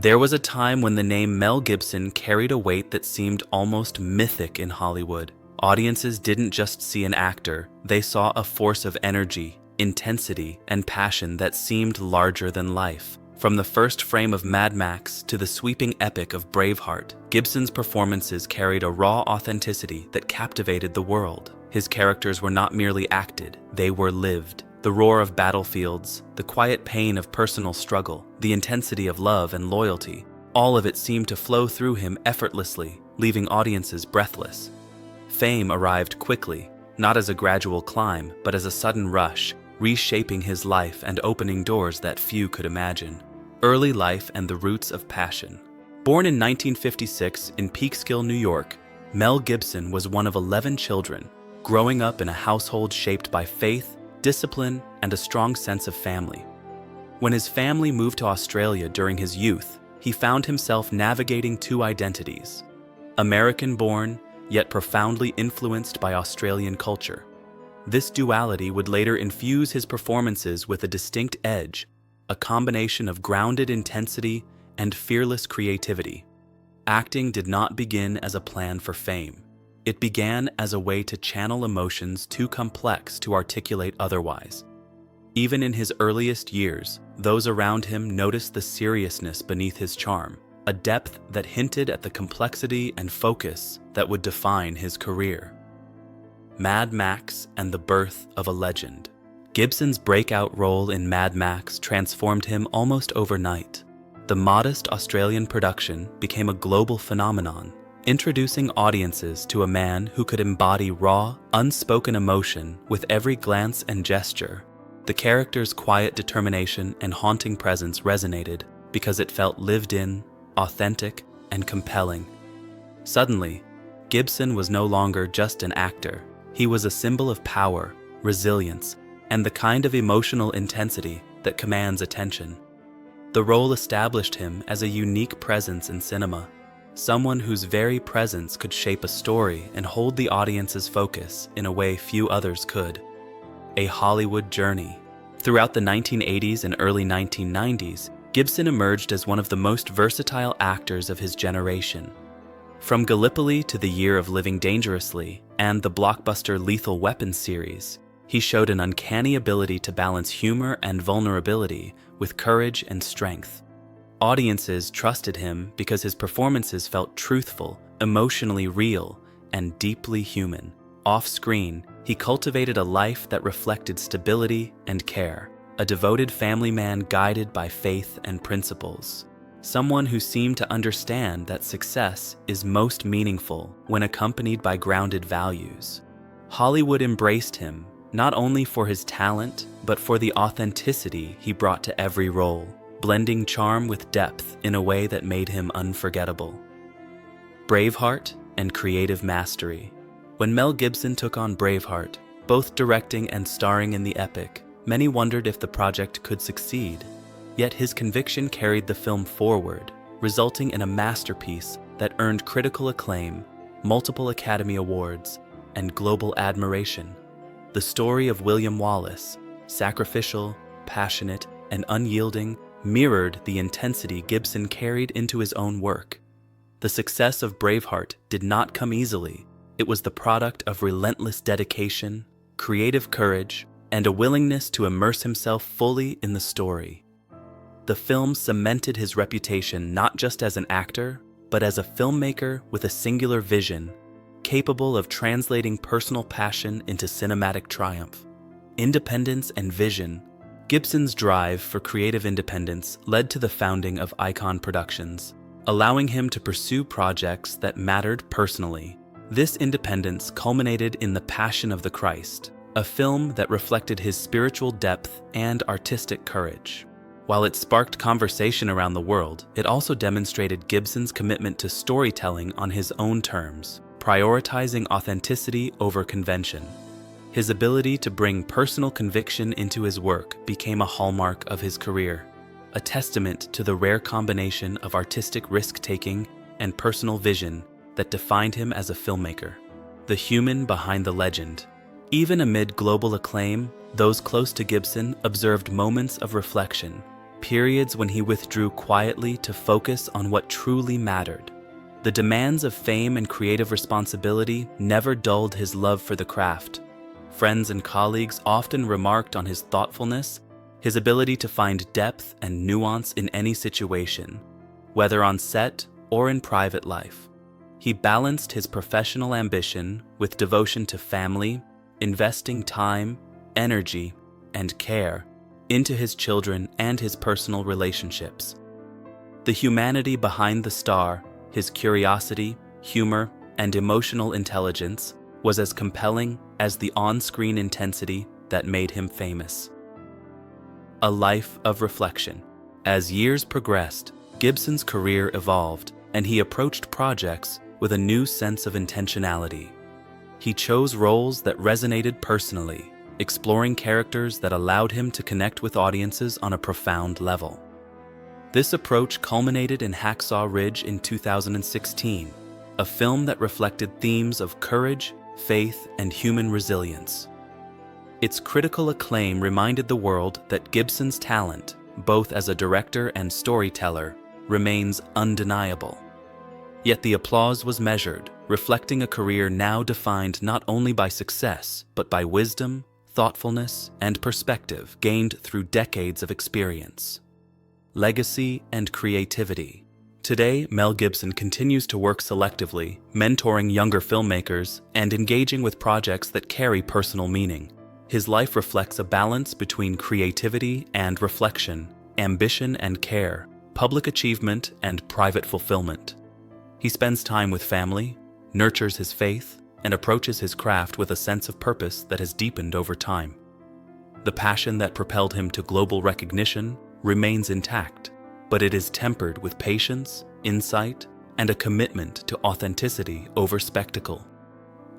There was a time when the name Mel Gibson carried a weight that seemed almost mythic in Hollywood. Audiences didn't just see an actor, they saw a force of energy, intensity, and passion that seemed larger than life. From the first frame of Mad Max to the sweeping epic of Braveheart, Gibson's performances carried a raw authenticity that captivated the world. His characters were not merely acted, they were lived. The roar of battlefields, the quiet pain of personal struggle, the intensity of love and loyalty, all of it seemed to flow through him effortlessly, leaving audiences breathless. Fame arrived quickly, not as a gradual climb, but as a sudden rush, reshaping his life and opening doors that few could imagine. Early life and the roots of passion. Born in 1956 in Peekskill, New York, Mel Gibson was one of 11 children, growing up in a household shaped by faith, discipline, and a strong sense of family. When his family moved to Australia during his youth, he found himself navigating two identities: American-born, yet profoundly influenced by Australian culture. This duality would later infuse his performances with a distinct edge, a combination of grounded intensity and fearless creativity. Acting did not begin as a plan for fame. It began as a way to channel emotions too complex to articulate otherwise. Even in his earliest years, those around him noticed the seriousness beneath his charm, a depth that hinted at the complexity and focus that would define his career. Mad Max and the birth of a legend. Gibson's breakout role in Mad Max transformed him almost overnight. The modest Australian production became a global phenomenon, introducing audiences to a man who could embody raw, unspoken emotion with every glance and gesture. The character's quiet determination and haunting presence resonated because it felt lived in, authentic, and compelling. Suddenly, Gibson was no longer just an actor. He was a symbol of power, resilience, and the kind of emotional intensity that commands attention. The role established him as a unique presence in cinema, someone whose very presence could shape a story and hold the audience's focus in a way few others could. A Hollywood journey. Throughout the 1980s and early 1990s, Gibson emerged as one of the most versatile actors of his generation. From Gallipoli to The Year of Living Dangerously and the blockbuster Lethal Weapon series, he showed an uncanny ability to balance humor and vulnerability with courage and strength. Audiences trusted him because his performances felt truthful, emotionally real, and deeply human. Off-screen, he cultivated a life that reflected stability and care, a devoted family man guided by faith and principles. Someone who seemed to understand that success is most meaningful when accompanied by grounded values. Hollywood embraced him, not only for his talent, but for the authenticity he brought to every role, blending charm with depth in a way that made him unforgettable. Braveheart and creative mastery. When Mel Gibson took on Braveheart, both directing and starring in the epic, many wondered if the project could succeed. Yet his conviction carried the film forward, resulting in a masterpiece that earned critical acclaim, multiple Academy Awards, and global admiration. The story of William Wallace, sacrificial, passionate, and unyielding, mirrored the intensity Gibson carried into his own work. The success of Braveheart did not come easily. It was the product of relentless dedication, creative courage, and a willingness to immerse himself fully in the story. The film cemented his reputation not just as an actor, but as a filmmaker with a singular vision, capable of translating personal passion into cinematic triumph. Independence and vision. Gibson's drive for creative independence led to the founding of Icon Productions, allowing him to pursue projects that mattered personally. This independence culminated in The Passion of the Christ, a film that reflected his spiritual depth and artistic courage. While it sparked conversation around the world, it also demonstrated Gibson's commitment to storytelling on his own terms, prioritizing authenticity over convention. His ability to bring personal conviction into his work became a hallmark of his career, a testament to the rare combination of artistic risk-taking and personal vision that defined him as a filmmaker. The human behind the legend. Even amid global acclaim, those close to Gibson observed moments of reflection. periods when he withdrew quietly to focus on what truly mattered. The demands of fame and creative responsibility never dulled his love for the craft. Friends and colleagues often remarked on his thoughtfulness, his ability to find depth and nuance in any situation, whether on set or in private life. He balanced his professional ambition with devotion to family, investing time, energy, and care into his children and his personal relationships. The humanity behind the star, his curiosity, humor, and emotional intelligence was as compelling as the on-screen intensity that made him famous. A life of reflection. As years progressed, Gibson's career evolved, and he approached projects with a new sense of intentionality. He chose roles that resonated personally, exploring characters that allowed him to connect with audiences on a profound level. This approach culminated in Hacksaw Ridge in 2016, a film that reflected themes of courage, faith, and human resilience. Its critical acclaim reminded the world that Gibson's talent, both as a director and storyteller, remains undeniable. Yet the applause was measured, reflecting a career now defined not only by success, but by wisdom, thoughtfulness, and perspective gained through decades of experience. Legacy and creativity. Today, Mel Gibson continues to work selectively, mentoring younger filmmakers and engaging with projects that carry personal meaning. His life reflects a balance between creativity and reflection, ambition and care, public achievement and private fulfillment. He spends time with family, nurtures his faith, and approaches his craft with a sense of purpose that has deepened over time. The passion that propelled him to global recognition remains intact, but it is tempered with patience, insight, and a commitment to authenticity over spectacle.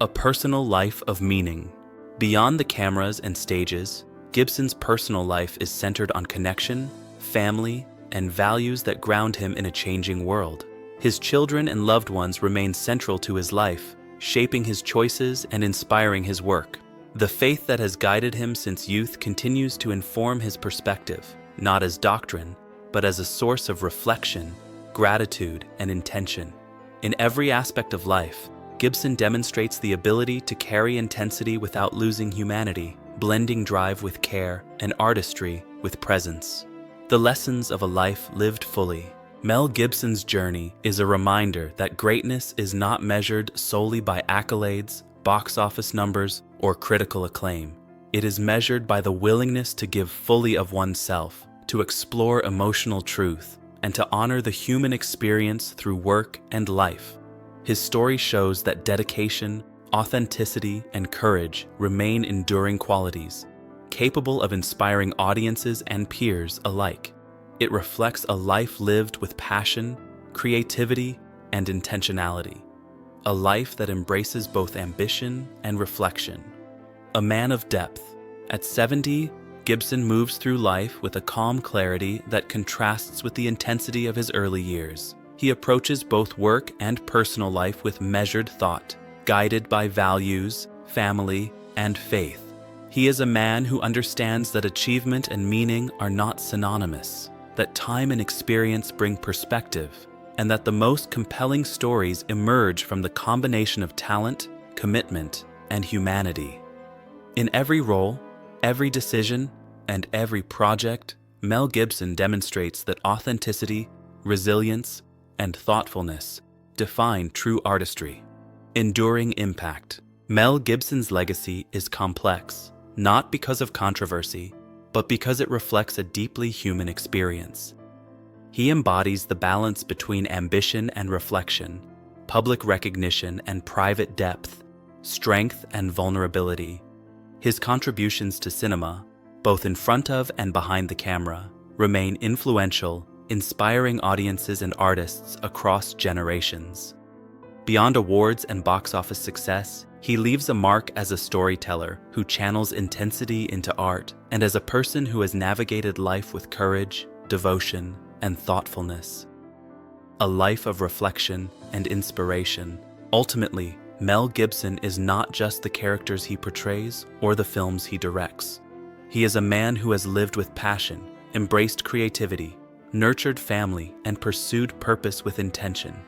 A personal life of meaning. Beyond the cameras and stages, Gibson's personal life is centered on connection, family, and values that ground him in a changing world. His children and loved ones remain central to his life, shaping his choices and inspiring his work. The faith that has guided him since youth continues to inform his perspective, not as doctrine, but as a source of reflection, gratitude, and intention. In every aspect of life, Gibson demonstrates the ability to carry intensity without losing humanity, blending drive with care and artistry with presence. The lessons of a life lived fully. Mel Gibson's journey is a reminder that greatness is not measured solely by accolades, box office numbers, or critical acclaim. It is measured by the willingness to give fully of oneself, to explore emotional truth, and to honor the human experience through work and life. His story shows that dedication, authenticity, and courage remain enduring qualities, capable of inspiring audiences and peers alike. It reflects a life lived with passion, creativity, and intentionality. A life that embraces both ambition and reflection. A man of depth. At 70, Gibson moves through life with a calm clarity that contrasts with the intensity of his early years. He approaches both work and personal life with measured thought, guided by values, family, and faith. He is a man who understands that achievement and meaning are not synonymous, that time and experience bring perspective, and that the most compelling stories emerge from the combination of talent, commitment, and humanity. In every role, every decision, and every project, Mel Gibson demonstrates that authenticity, resilience, and thoughtfulness define true artistry. Enduring impact. Mel Gibson's legacy is complex, not because of controversy, but because it reflects a deeply human experience. He embodies the balance between ambition and reflection, public recognition and private depth, strength and vulnerability. His contributions to cinema, both in front of and behind the camera, remain influential, inspiring audiences and artists across generations. Beyond awards and box office success, he leaves a mark as a storyteller who channels intensity into art and as a person who has navigated life with courage, devotion, and thoughtfulness. A life of reflection and inspiration. Ultimately, Mel Gibson is not just the characters he portrays or the films he directs. He is a man who has lived with passion, embraced creativity, nurtured family, and pursued purpose with intention.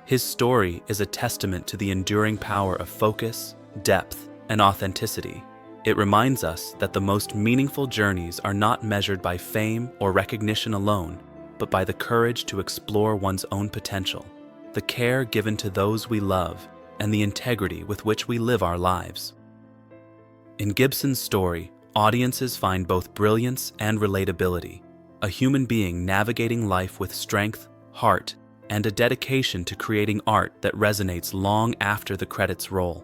His story is a testament to the enduring power of focus, depth, and authenticity. It reminds us that the most meaningful journeys are not measured by fame or recognition alone, but by the courage to explore one's own potential, the care given to those we love, and the integrity with which we live our lives. In Gibson's story, audiences find both brilliance and relatability, a human being navigating life with strength, heart, and a dedication to creating art that resonates long after the credits roll.